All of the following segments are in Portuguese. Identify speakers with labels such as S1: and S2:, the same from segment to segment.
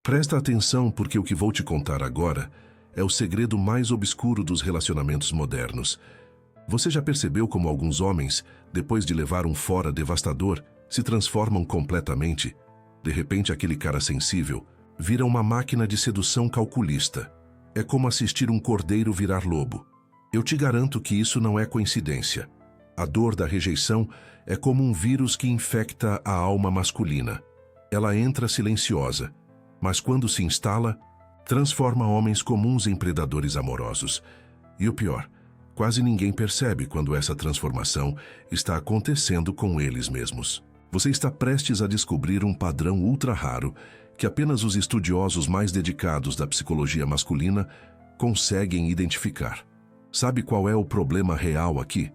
S1: Presta atenção porque o que vou te contar agora é o segredo mais obscuro dos relacionamentos modernos. Você já percebeu como alguns homens, depois de levar um fora devastador, se transformam completamente? De repente, aquele cara sensível vira uma máquina de sedução calculista. É como assistir um cordeiro virar lobo. Eu te garanto que isso não é coincidência. A dor da rejeição é como um vírus que infecta a alma masculina. Ela entra silenciosa, mas quando se instala, transforma homens comuns em predadores amorosos. E o pior, quase ninguém percebe quando essa transformação está acontecendo com eles mesmos. Você está prestes a descobrir um padrão ultra raro que apenas os estudiosos mais dedicados da psicologia masculina conseguem identificar. Sabe qual é o problema real aqui?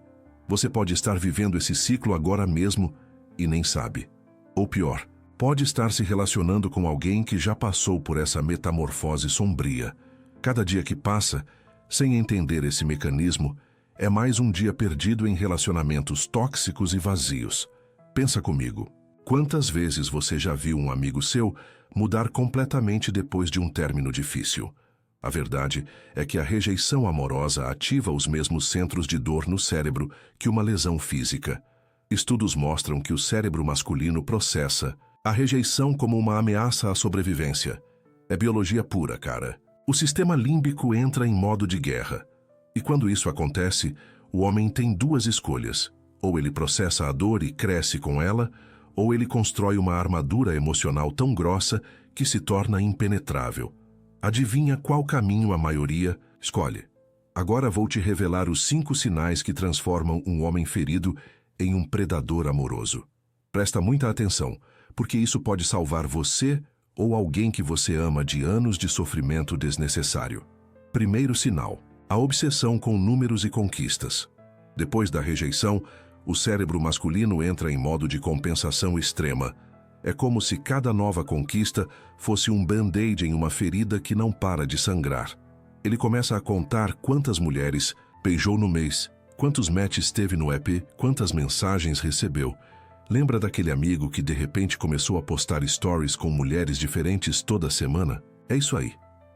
S1: Você pode estar vivendo esse ciclo agora mesmo e nem sabe. Ou pior, pode estar se relacionando com alguém que já passou por essa metamorfose sombria. Cada dia que passa, sem entender esse mecanismo, é mais um dia perdido em relacionamentos tóxicos e vazios. Pensa comigo, quantas vezes você já viu um amigo seu mudar completamente depois de um término difícil? A verdade é que a rejeição amorosa ativa os mesmos centros de dor no cérebro que uma lesão física. Estudos mostram que o cérebro masculino processa a rejeição como uma ameaça à sobrevivência. É biologia pura, cara. O sistema límbico entra em modo de guerra. E quando isso acontece, o homem tem duas escolhas. Ou ele processa a dor e cresce com ela, ou ele constrói uma armadura emocional tão grossa que se torna impenetrável. Adivinha qual caminho a maioria escolhe? Agora vou te revelar os 5 sinais que transformam um homem ferido em um predador amoroso. Presta muita atenção, porque isso pode salvar você ou alguém que você ama de anos de sofrimento desnecessário. Primeiro sinal: a obsessão com números e conquistas. Depois da rejeição, o cérebro masculino entra em modo de compensação extrema. É como se cada nova conquista fosse um band-aid em uma ferida que não para de sangrar. Ele começa a contar quantas mulheres beijou no mês, quantos matches teve no app, quantas mensagens recebeu. Lembra daquele amigo que de repente começou a postar stories com mulheres diferentes toda semana? É isso aí.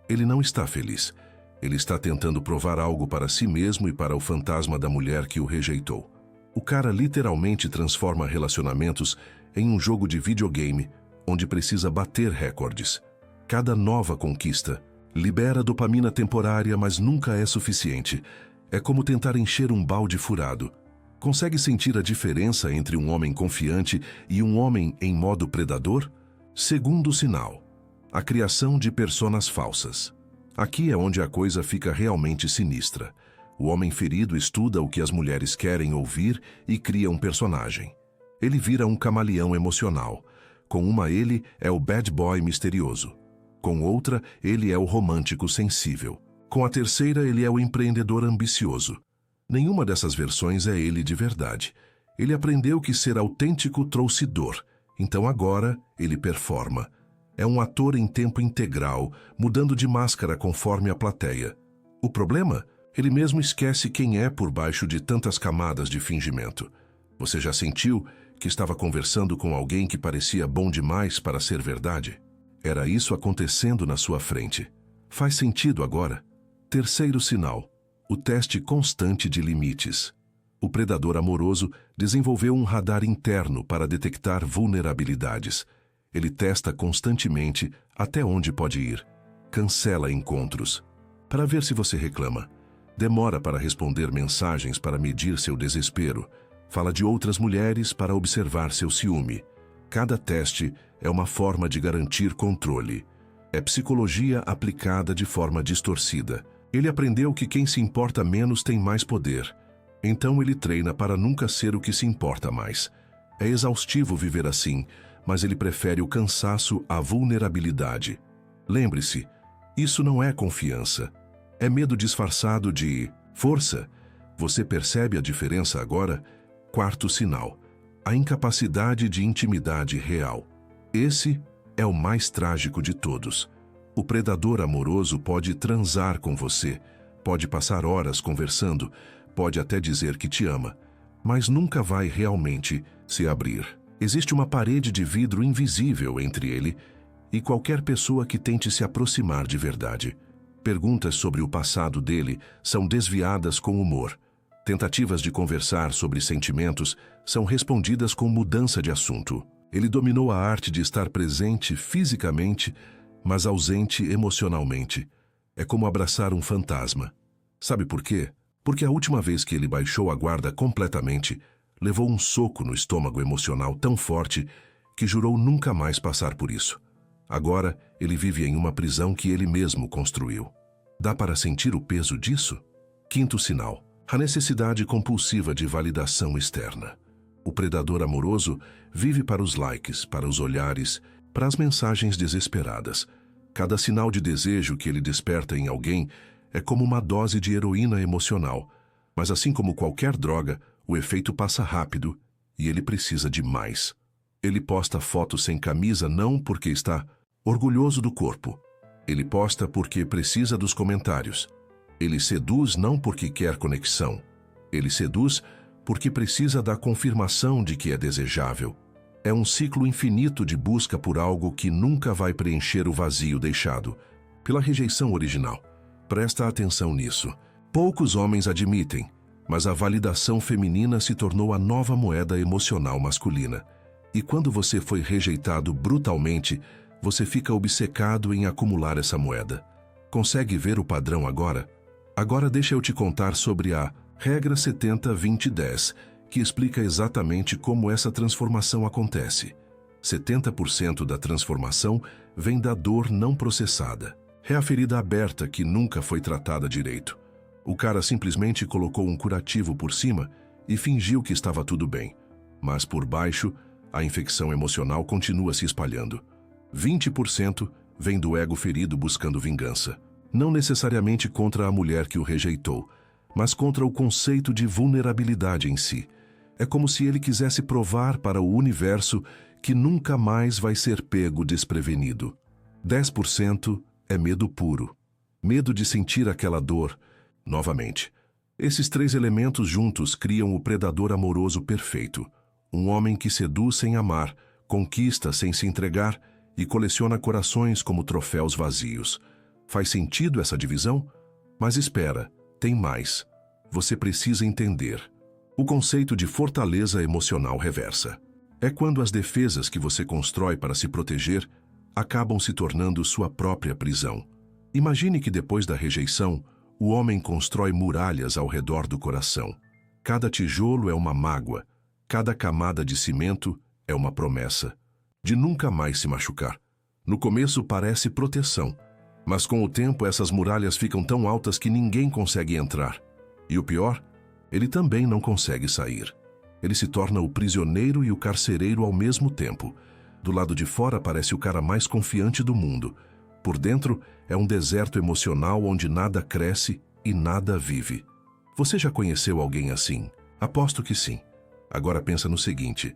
S1: Ele não está feliz. Ele está tentando provar algo para si mesmo e para o fantasma da mulher que o rejeitou. O cara literalmente transforma relacionamentos em um jogo de videogame, onde precisa bater recordes. Cada nova conquista libera dopamina temporária, mas nunca é suficiente. É como tentar encher um balde furado. Consegue sentir a diferença entre um homem confiante e um homem em modo predador? Segundo sinal: a criação de personas falsas. Aqui é onde a coisa fica realmente sinistra. O homem ferido estuda o que as mulheres querem ouvir e cria um personagem. Ele vira um camaleão emocional. Com uma, ele é o bad boy misterioso. Com outra, ele é o romântico sensível. Com a terceira, ele é o empreendedor ambicioso. Nenhuma dessas versões é ele de verdade. Ele aprendeu que ser autêntico trouxe dor. Então agora, ele performa. É um ator em tempo integral, mudando de máscara conforme a plateia. O problema? Ele mesmo esquece quem é por baixo de tantas camadas de fingimento. Você já sentiu que estava conversando com alguém que parecia bom demais para ser verdade? Era isso acontecendo na sua frente. Faz sentido agora? Terceiro sinal: o teste constante de limites. O predador amoroso desenvolveu um radar interno para detectar vulnerabilidades. Ele testa constantemente até onde pode ir. Cancela encontros para ver se você reclama. Demora para responder mensagens para medir seu desespero. Fala de outras mulheres para observar seu ciúme. Cada teste é uma forma de garantir controle. É psicologia aplicada de forma distorcida. Ele aprendeu que quem se importa menos tem mais poder. Então ele treina para nunca ser o que se importa mais. É exaustivo viver assim, mas ele prefere o cansaço à vulnerabilidade. Lembre-se, isso não é confiança. É medo disfarçado de força. Você percebe a diferença agora? Quarto sinal: a incapacidade de intimidade real. Esse é o mais trágico de todos. O predador amoroso pode transar com você, pode passar horas conversando, pode até dizer que te ama, mas nunca vai realmente se abrir. Existe uma parede de vidro invisível entre ele e qualquer pessoa que tente se aproximar de verdade. Perguntas sobre o passado dele são desviadas com humor. Tentativas de conversar sobre sentimentos são respondidas com mudança de assunto. Ele dominou a arte de estar presente fisicamente, mas ausente emocionalmente. É como abraçar um fantasma. Sabe por quê? Porque a última vez que ele baixou a guarda completamente, levou um soco no estômago emocional tão forte que jurou nunca mais passar por isso. Agora, ele vive em uma prisão que ele mesmo construiu. Dá para sentir o peso disso? Quinto sinal: a necessidade compulsiva de validação externa. O predador amoroso vive para os likes, para os olhares, para as mensagens desesperadas. Cada sinal de desejo que ele desperta em alguém é como uma dose de heroína emocional. Mas assim como qualquer droga, o efeito passa rápido e ele precisa de mais. Ele posta fotos sem camisa não porque está orgulhoso do corpo. Ele posta porque precisa dos comentários. Ele seduz não porque quer conexão. Ele seduz porque precisa da confirmação de que é desejável. É um ciclo infinito de busca por algo que nunca vai preencher o vazio deixado pela rejeição original. Presta atenção nisso. Poucos homens admitem, mas a validação feminina se tornou a nova moeda emocional masculina. E quando você foi rejeitado brutalmente, você fica obcecado em acumular essa moeda. Consegue ver o padrão agora? Agora deixa eu te contar sobre a regra 70-20-10, que explica exatamente como essa transformação acontece. 70% da transformação vem da dor não processada. É a ferida aberta que nunca foi tratada direito. O cara simplesmente colocou um curativo por cima e fingiu que estava tudo bem. Mas por baixo, a infecção emocional continua se espalhando. 20% vem do ego ferido buscando vingança. Não necessariamente contra a mulher que o rejeitou, mas contra o conceito de vulnerabilidade em si. É como se ele quisesse provar para o universo que nunca mais vai ser pego desprevenido. 10% é medo puro. Medo de sentir aquela dor novamente. Esses três elementos juntos criam o predador amoroso perfeito. Um homem que seduz sem amar, conquista sem se entregar e coleciona corações como troféus vazios. Faz sentido essa divisão? Mas espera, tem mais. Você precisa entender. O conceito de fortaleza emocional reversa. É quando as defesas que você constrói para se proteger acabam se tornando sua própria prisão. Imagine que depois da rejeição, o homem constrói muralhas ao redor do coração. Cada tijolo é uma mágoa, cada camada de cimento é uma promessa de nunca mais se machucar. No começo parece proteção, mas com o tempo essas muralhas ficam tão altas que ninguém consegue entrar. E o pior, ele também não consegue sair. Ele se torna o prisioneiro e o carcereiro ao mesmo tempo. Do lado de fora parece o cara mais confiante do mundo. Por dentro é um deserto emocional onde nada cresce e nada vive. Você já conheceu alguém assim? Aposto que sim. Agora pensa no seguinte: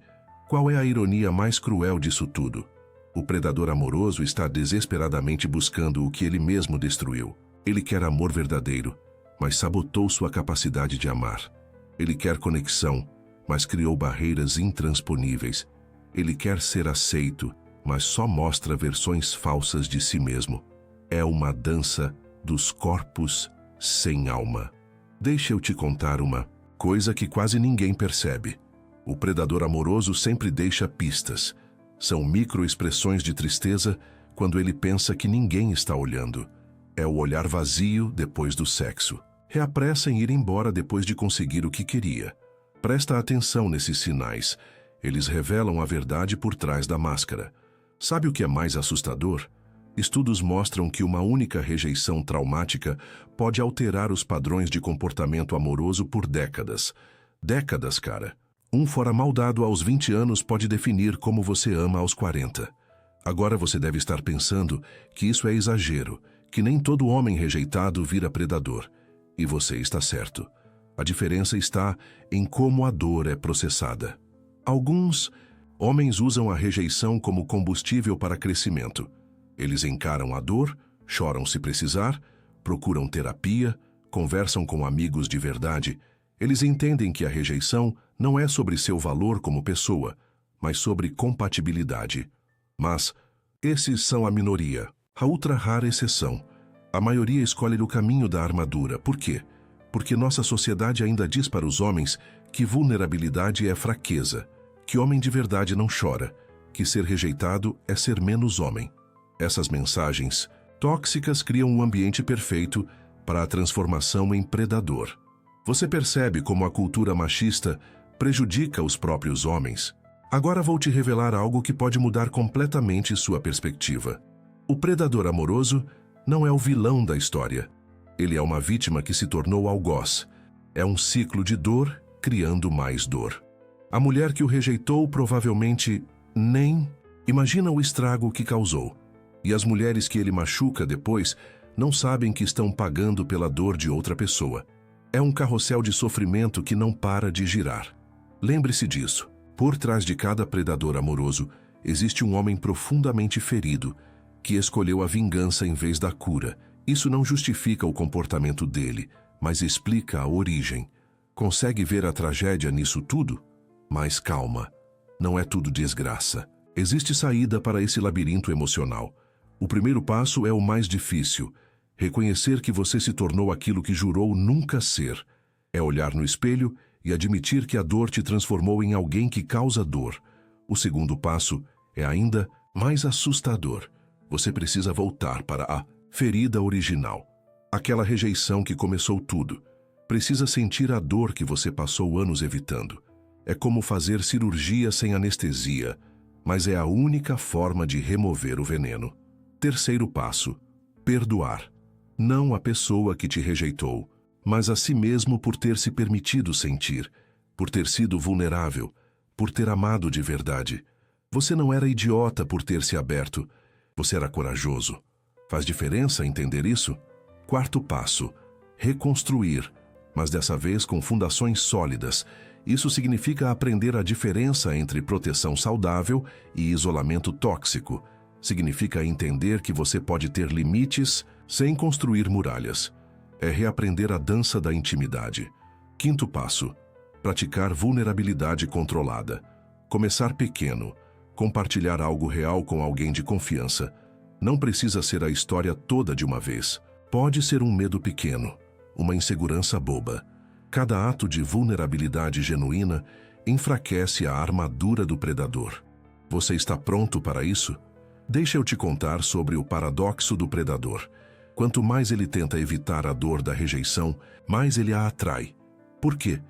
S1: qual é a ironia mais cruel disso tudo? O predador amoroso está desesperadamente buscando o que ele mesmo destruiu. Ele quer amor verdadeiro, mas sabotou sua capacidade de amar. Ele quer conexão, mas criou barreiras intransponíveis. Ele quer ser aceito, mas só mostra versões falsas de si mesmo. É uma dança dos corpos sem alma. Deixa eu te contar uma coisa que quase ninguém percebe. O predador amoroso sempre deixa pistas. São microexpressões de tristeza quando ele pensa que ninguém está olhando. É o olhar vazio depois do sexo. É a pressa em ir embora depois de conseguir o que queria. Presta atenção nesses sinais. Eles revelam a verdade por trás da máscara. Sabe o que é mais assustador? Estudos mostram que uma única rejeição traumática pode alterar os padrões de comportamento amoroso por décadas. Décadas, cara. Um fora mal dado aos 20 anos pode definir como você ama aos 40. Agora você deve estar pensando que isso é exagero, que nem todo homem rejeitado vira predador. E você está certo. A diferença está em como a dor é processada. Alguns homens usam a rejeição como combustível para crescimento. Eles encaram a dor, choram se precisar, procuram terapia, conversam com amigos de verdade. Eles entendem que a rejeição não é sobre seu valor como pessoa, mas sobre compatibilidade. Mas Esses são a minoria, a ultra-rara exceção. A maioria escolhe o caminho da armadura. Por quê? Porque nossa sociedade ainda diz para os homens que vulnerabilidade é fraqueza, que homem de verdade não chora, que ser rejeitado é ser menos homem. Essas mensagens tóxicas criam um ambiente perfeito para a transformação em predador. Você percebe como a cultura machista prejudica os próprios homens? Agora vou te revelar algo que pode mudar completamente sua perspectiva. O predador amoroso não é o vilão da história. Ele é uma vítima que se tornou algoz. É um ciclo de dor criando mais dor. A mulher que o rejeitou provavelmente nem imagina o estrago que causou. E as mulheres que ele machuca depois não sabem que estão pagando pela dor de outra pessoa. É um carrossel de sofrimento que não para de girar. Lembre-se disso. Por trás de cada predador amoroso, existe um homem profundamente ferido, que escolheu a vingança em vez da cura. Isso não justifica o comportamento dele, mas explica a origem. Consegue ver a tragédia nisso tudo? Mas calma, não é tudo desgraça. Existe saída para esse labirinto emocional. O primeiro passo é o mais difícil. Reconhecer que você se tornou aquilo que jurou nunca ser. É olhar no espelho e admitir que a dor te transformou em alguém que causa dor. O segundo passo é ainda mais assustador. Você precisa voltar para a ferida original. Aquela rejeição que começou tudo. Precisa sentir a dor que você passou anos evitando. É como fazer cirurgia sem anestesia, mas é a única forma de remover o veneno. Terceiro passo: perdoar. Não a pessoa que te rejeitou, mas a si mesmo por ter se permitido sentir, por ter sido vulnerável, por ter amado de verdade. Você não era idiota por ter se aberto, você era corajoso. Faz diferença entender isso? Quarto passo: reconstruir, mas dessa vez com fundações sólidas. Isso significa aprender a diferença entre proteção saudável e isolamento tóxico. Significa entender que você pode ter limites sem construir muralhas. É reaprender a dança da intimidade. Quinto passo: praticar vulnerabilidade controlada. Começar pequeno. Compartilhar algo real com alguém de confiança. Não precisa ser a história toda de uma vez. Pode ser um medo pequeno, uma insegurança boba. Cada ato de vulnerabilidade genuína enfraquece a armadura do predador. Você está pronto para isso? Deixa eu te contar sobre o paradoxo do predador. Quanto mais ele tenta evitar a dor da rejeição, mais ele a atrai. Por quê?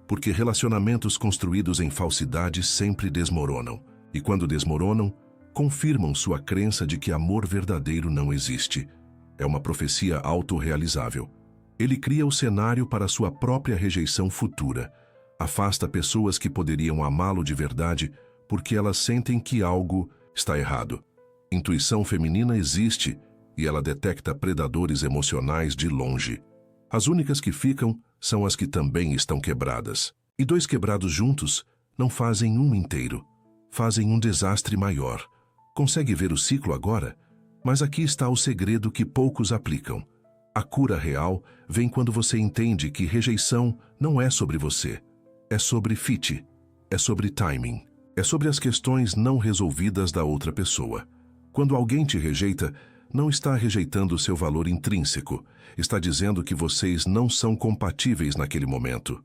S1: Porque relacionamentos construídos em falsidade sempre desmoronam. E quando desmoronam, confirmam sua crença de que amor verdadeiro não existe. É uma profecia autorrealizável. Ele cria o cenário para sua própria rejeição futura. Afasta pessoas que poderiam amá-lo de verdade porque elas sentem que algo está errado. Intuição feminina existe e ela detecta predadores emocionais de longe. As únicas que ficam são as que também estão quebradas. E dois quebrados juntos não fazem um inteiro. Fazem um desastre maior. Consegue ver o ciclo agora? Mas aqui está o segredo que poucos aplicam. A cura real vem quando você entende que rejeição não é sobre você. É sobre fit, é sobre timing, é sobre as questões não resolvidas da outra pessoa. Quando alguém te rejeita, não está rejeitando o seu valor intrínseco, está dizendo que vocês não são compatíveis naquele momento.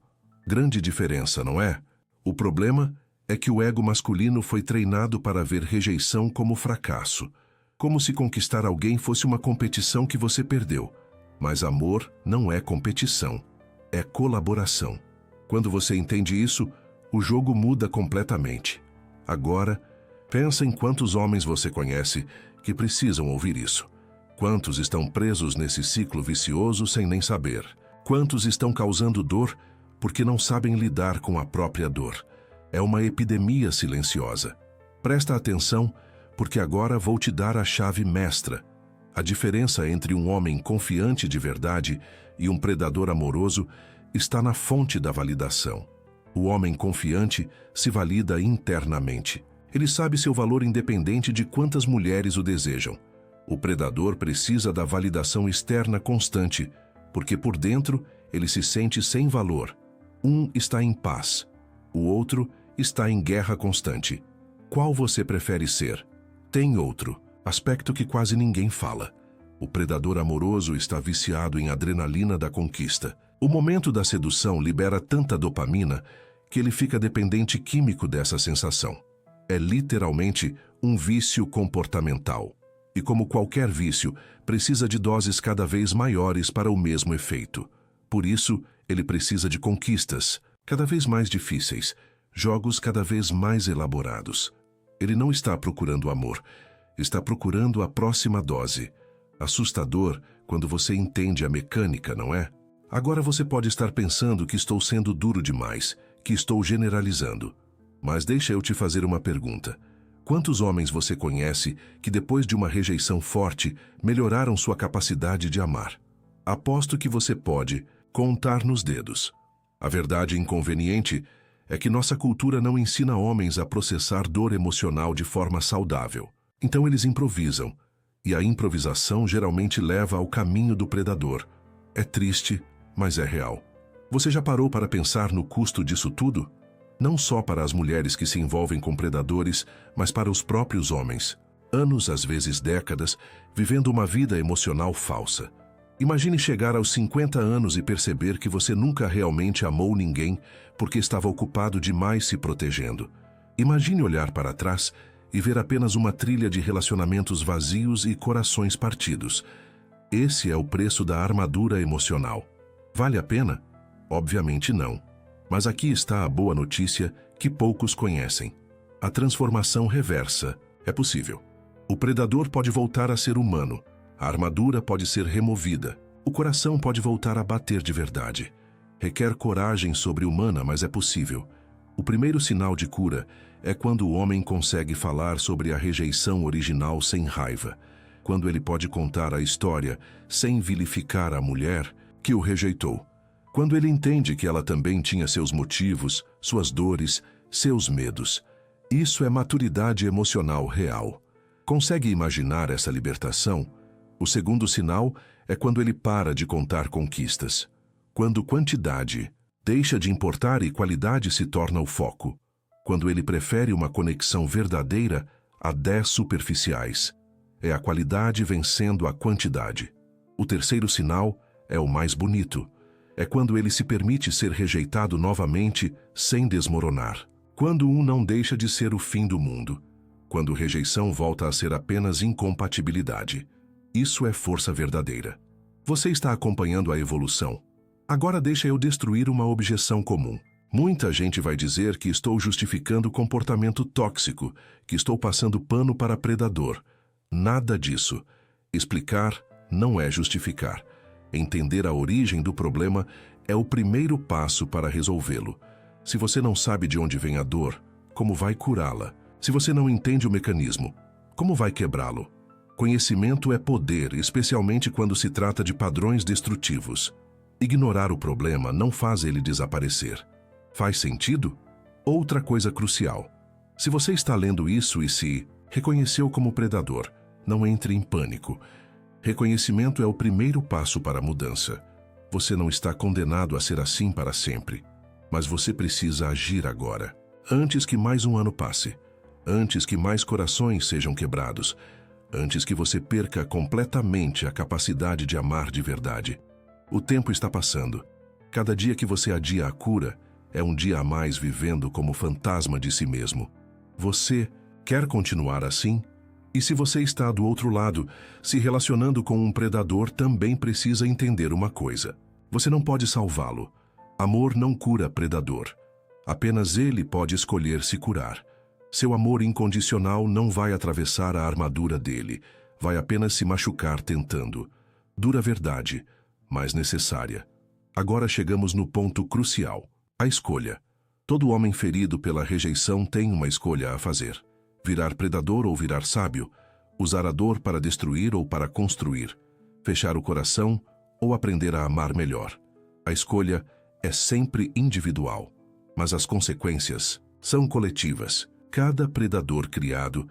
S1: Grande diferença, não é? O problema é que o ego masculino foi treinado para ver rejeição como fracasso, como se conquistar alguém fosse uma competição que você perdeu. Mas amor não é competição, é colaboração. Quando você entende isso, o jogo muda completamente. Agora, pensa em quantos homens você conhece que precisam ouvir isso. Quantos estão presos nesse ciclo vicioso sem nem saber? Quantos estão causando dor porque não sabem lidar com a própria dor? É uma epidemia silenciosa. Presta atenção, porque agora vou te dar a chave mestra. A diferença entre um homem confiante de verdade e um predador amoroso está na fonte da validação. O homem confiante se valida internamente. Ele sabe seu valor independente de quantas mulheres o desejam. O predador precisa da validação externa constante, porque por dentro ele se sente sem valor. Um está em paz, o outro está em guerra constante. Qual você prefere ser? Tem outro. Aspecto que quase ninguém fala. O predador amoroso está viciado em adrenalina da conquista. O momento da sedução libera tanta dopamina que ele fica dependente químico dessa sensação. É literalmente um vício comportamental. E como qualquer vício, precisa de doses cada vez maiores para o mesmo efeito. Por isso, ele precisa de conquistas cada vez mais difíceis, jogos cada vez mais elaborados. Ele não está procurando amor, está procurando a próxima dose. Assustador quando você entende a mecânica, não é? Agora você pode estar pensando que estou sendo duro demais, que estou generalizando. Mas deixa eu te fazer uma pergunta. Quantos homens você conhece que depois de uma rejeição forte melhoraram sua capacidade de amar? Aposto que você pode contar nos dedos. A verdade inconveniente é que nossa cultura não ensina homens a processar dor emocional de forma saudável. Então eles improvisam, e a improvisação geralmente leva ao caminho do predador. É triste, mas é real. Você já parou para pensar no custo disso tudo? Não só para as mulheres que se envolvem com predadores, mas para os próprios homens. Anos, às vezes décadas, vivendo uma vida emocional falsa. Imagine chegar aos 50 anos e perceber que você nunca realmente amou ninguém porque estava ocupado demais se protegendo. Imagine olhar para trás e ver apenas uma trilha de relacionamentos vazios e corações partidos. Esse é o preço da armadura emocional. Vale a pena? Obviamente não. Mas aqui está a boa notícia que poucos conhecem. A transformação reversa é possível. O predador pode voltar a ser humano. A armadura pode ser removida. O coração pode voltar a bater de verdade. Requer coragem sobre-humana, mas é possível. O primeiro sinal de cura é quando o homem consegue falar sobre a rejeição original sem raiva. Quando ele pode contar a história sem vilificar a mulher que o rejeitou. Quando ele entende que ela também tinha seus motivos, suas dores, seus medos. Isso é maturidade emocional real. Consegue imaginar essa libertação? O segundo sinal é quando ele para de contar conquistas. Quando quantidade deixa de importar e qualidade se torna o foco. Quando ele prefere uma conexão verdadeira a 10 superficiais. É a qualidade vencendo a quantidade. O terceiro sinal é o mais bonito. É quando ele se permite ser rejeitado novamente sem desmoronar. Quando não deixa de ser o fim do mundo. Quando rejeição volta a ser apenas incompatibilidade. Isso é força verdadeira. Você está acompanhando a evolução. Agora deixa eu destruir uma objeção comum. Muita gente vai dizer que estou justificando comportamento tóxico, que estou passando pano para predador. Nada disso. Explicar não é justificar. Entender a origem do problema é o primeiro passo para resolvê-lo. Se você não sabe de onde vem a dor, como vai curá-la? Se você não entende o mecanismo, como vai quebrá-lo? Conhecimento é poder, especialmente quando se trata de padrões destrutivos. Ignorar o problema não faz ele desaparecer. Faz sentido? Outra coisa crucial. Se você está lendo isso e se reconheceu como predador, não entre em pânico. Reconhecimento é o primeiro passo para a mudança. Você não está condenado a ser assim para sempre. Mas você precisa agir agora. Antes que mais um ano passe. Antes que mais corações sejam quebrados. Antes que você perca completamente a capacidade de amar de verdade. O tempo está passando. Cada dia que você adia a cura é um dia a mais vivendo como fantasma de si mesmo. Você quer continuar assim? E se você está do outro lado, se relacionando com um predador, também precisa entender uma coisa. Você não pode salvá-lo. Amor não cura predador. Apenas ele pode escolher se curar. Seu amor incondicional não vai atravessar a armadura dele, vai apenas se machucar tentando. Dura verdade, mas necessária. Agora chegamos no ponto crucial, a escolha. Todo homem ferido pela rejeição tem uma escolha a fazer. Virar predador ou virar sábio, usar a dor para destruir ou para construir, fechar o coração ou aprender a amar melhor. A escolha é sempre individual, mas as consequências são coletivas. Cada predador criado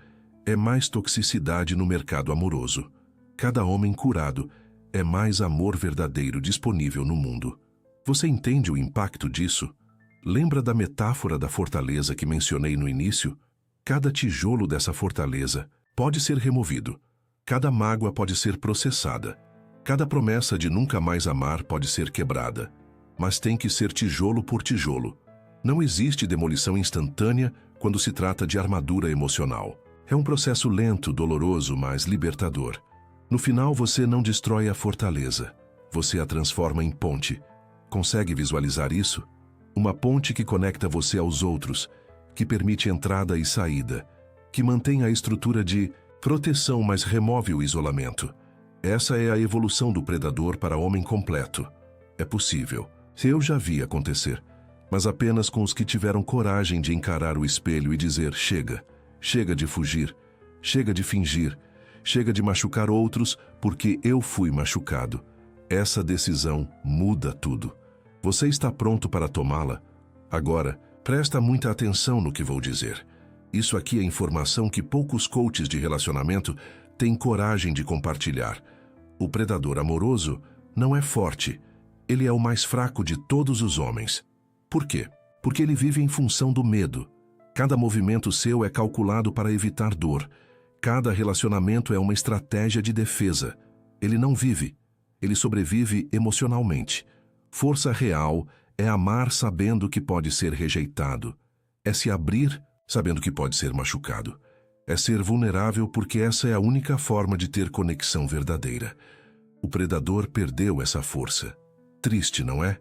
S1: é mais toxicidade no mercado amoroso. Cada homem curado é mais amor verdadeiro disponível no mundo. Você entende o impacto disso? Lembra da metáfora da fortaleza que mencionei no início? Cada tijolo dessa fortaleza pode ser removido. Cada mágoa pode ser processada. Cada promessa de nunca mais amar pode ser quebrada. Mas tem que ser tijolo por tijolo. Não existe demolição instantânea quando se trata de armadura emocional. É um processo lento, doloroso, mas libertador. No final, você não destrói a fortaleza. Você a transforma em ponte. Consegue visualizar isso? Uma ponte que conecta você aos outros, que permite entrada e saída, que mantém a estrutura de proteção, mas remove o isolamento. Essa é a evolução do predador para homem completo. É possível. Eu já vi acontecer, mas apenas com os que tiveram coragem de encarar o espelho e dizer: chega, chega de fugir, chega de fingir, chega de machucar outros porque eu fui machucado. Essa decisão muda tudo. Você está pronto para tomá-la? Agora, presta muita atenção no que vou dizer. Isso aqui é informação que poucos coaches de relacionamento têm coragem de compartilhar. O predador amoroso não é forte. Ele é o mais fraco de todos os homens. Por quê? Porque ele vive em função do medo. Cada movimento seu é calculado para evitar dor. Cada relacionamento é uma estratégia de defesa. Ele não vive. Ele sobrevive emocionalmente. Força real é amar sabendo que pode ser rejeitado. É se abrir sabendo que pode ser machucado. É ser vulnerável porque essa é a única forma de ter conexão verdadeira. O predador perdeu essa força. Triste, não é?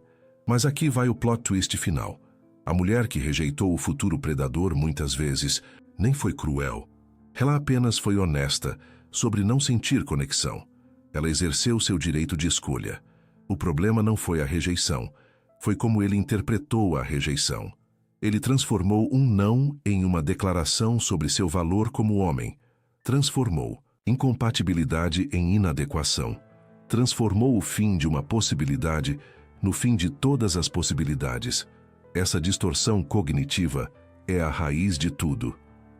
S1: Mas aqui vai o plot twist final. A mulher que rejeitou o futuro predador muitas vezes nem foi cruel. Ela apenas foi honesta sobre não sentir conexão. Ela exerceu seu direito de escolha. O problema não foi a rejeição, foi como ele interpretou a rejeição. Ele transformou um não em uma declaração sobre seu valor como homem. Transformou incompatibilidade em inadequação. Transformou o fim de uma possibilidade no fim de todas as possibilidades. Essa distorção cognitiva é a raiz de tudo.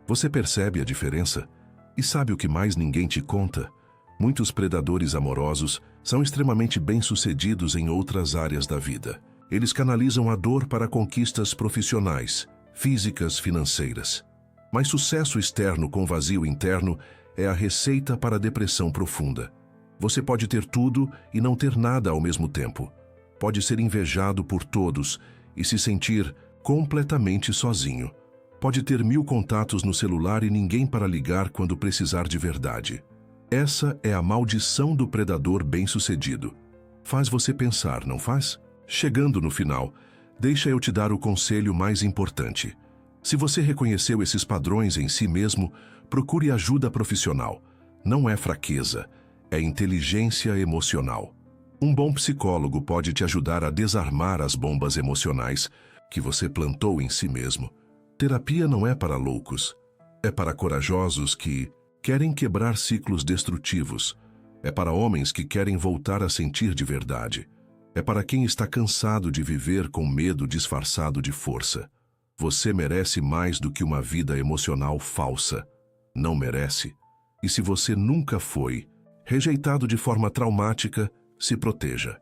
S1: Você percebe a diferença? E sabe o que mais ninguém te conta? Muitos predadores amorosos são extremamente bem-sucedidos em outras áreas da vida. Eles canalizam a dor para conquistas profissionais, físicas, financeiras. Mas sucesso externo com vazio interno é a receita para a depressão profunda. Você pode ter tudo e não ter nada ao mesmo tempo. Pode ser invejado por todos e se sentir completamente sozinho. Pode ter 1000 contatos no celular e ninguém para ligar quando precisar de verdade. Essa é a maldição do predador bem-sucedido. Faz você pensar, não faz? Chegando no final, deixa eu te dar o conselho mais importante. Se você reconheceu esses padrões em si mesmo, procure ajuda profissional. Não é fraqueza, é inteligência emocional. Um bom psicólogo pode te ajudar a desarmar as bombas emocionais que você plantou em si mesmo. Terapia não é para loucos, é para corajosos que querem quebrar ciclos destrutivos. É para homens que querem voltar a sentir de verdade. É para quem está cansado de viver com medo disfarçado de força. Você merece mais do que uma vida emocional falsa. Não merece. E se você nunca foi rejeitado de forma traumática, se proteja.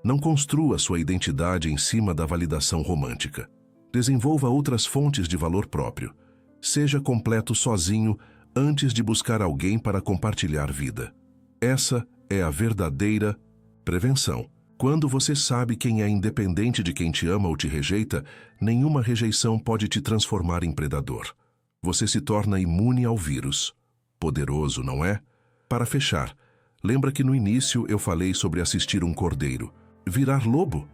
S1: Não construa sua identidade em cima da validação romântica. Desenvolva outras fontes de valor próprio. Seja completo sozinho antes de buscar alguém para compartilhar vida. Essa é a verdadeira prevenção. Quando você sabe quem é independente de quem te ama ou te rejeita, nenhuma rejeição pode te transformar em predador. Você se torna imune ao vírus. Poderoso, não é? Para fechar, lembra que no início eu falei sobre assistir um cordeiro virar lobo?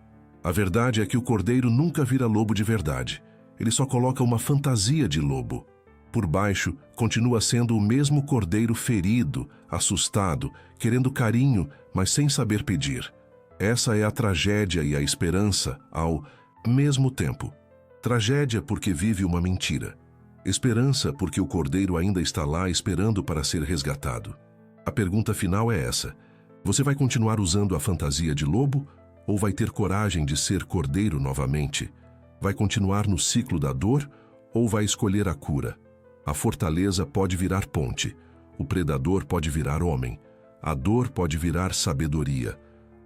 S1: A verdade é que o cordeiro nunca vira lobo de verdade. Ele só coloca uma fantasia de lobo. Por baixo, continua sendo o mesmo cordeiro ferido, assustado, querendo carinho, mas sem saber pedir. Essa é a tragédia e a esperança ao mesmo tempo. Tragédia porque vive uma mentira. Esperança porque o cordeiro ainda está lá esperando para ser resgatado. A pergunta final é essa: você vai continuar usando a fantasia de lobo ou vai ter coragem de ser cordeiro novamente? Vai continuar no ciclo da dor ou vai escolher a cura? A fortaleza pode virar ponte, o predador pode virar homem, a dor pode virar sabedoria,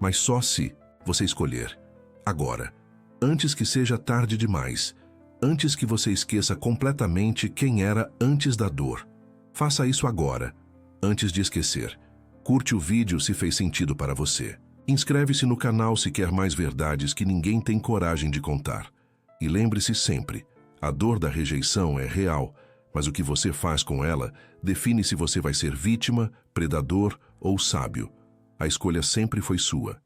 S1: mas só se você escolher. Agora, antes que seja tarde demais, antes que você esqueça completamente quem era antes da dor. Faça isso agora, antes de esquecer. Curte o vídeo se fez sentido para você. Inscreve-se no canal se quer mais verdades que ninguém tem coragem de contar. E lembre-se sempre, a dor da rejeição é real, mas o que você faz com ela define se você vai ser vítima, predador ou sábio. A escolha sempre foi sua.